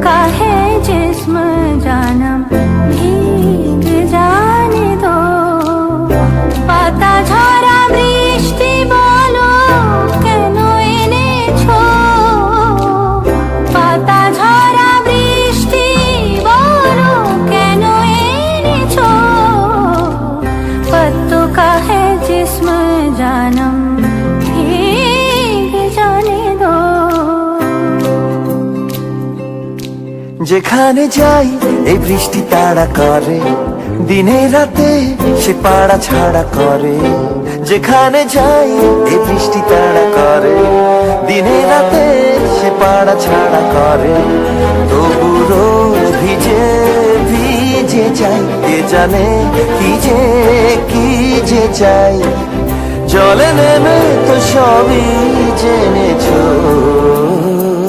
का है जिस्म जानम भीग जाने दो पाता झरा বৃষ্টি বলো কেন এনেছো পাতা ঝরা বৃষ্টি বলো কেন এনেছো पत्तों का है जिस्म जानम भीग जाने दो যেখানে যাই এই বৃষ্টি তাড়া করে দিনে রাতে সে পাড়া ছাড়া করে যেখানে যাই এই বৃষ্টি তাড়া করে দিনে রাতে সে পাড়া ছাড়া করে তবু রোজ ভিজে ভিজে যাই কে জানে কি যে চাই জলে নেমে তো সবই জেনেছো